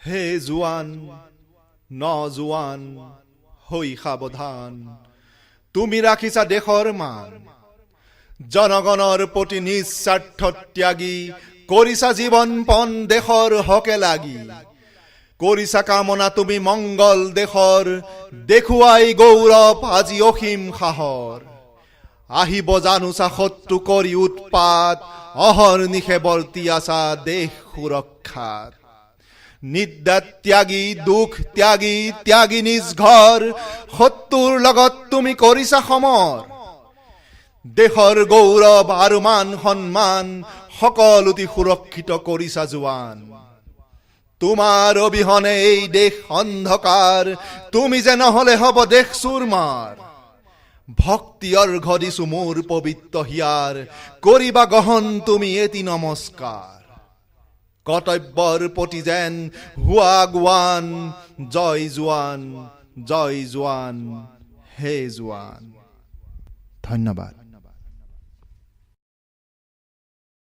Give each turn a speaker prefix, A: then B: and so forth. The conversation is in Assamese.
A: হে জোৱান নজোৱান হৈ সাৱধান, তুমি ৰাখিছা দেশৰ মান, জনগণৰ প্ৰতি নিস্বাৰ্থ ত্যাগী, কৰিছা জীৱন পণ দেশৰ হকে লাগি, কৰিছা কামনা তুমি মংগল দেশৰ, দেখুৱাই গৌৰৱ আজি অসীম সাহৰ। আহিব জানোচা শত্ৰু কৰি উৎপাত, অহৰ্নিশে বৰ্তি আছা দেশ সুৰক্ষাত। নিদ্ৰা ত্যাগী দুখ ত্যাগী ত্যাগী নিজ ঘৰ, শত্ৰুৰ লগত তুমি কৰিছা সমৰ। দেশৰ গৌৰৱ আৰু মান সন্মান সকলোটি সুৰক্ষিত কৰিছা জোৱান। তোমাৰ অবিহনে এই দেশ অন্ধকাৰ, তুমি যে নহলে হব দেশ চুৰমাৰ। ভক্তি অৰ্ঘ দিছো মোৰ পবিত্ৰ হিয়াৰ, কৰিবা গহন তুমি এটি নমস্কাৰ। কৰ্তব্যৰ প্ৰতি যেন হোৱা গোৱান, জয় জোৱান হে জোৱান। ধন্যবাদ।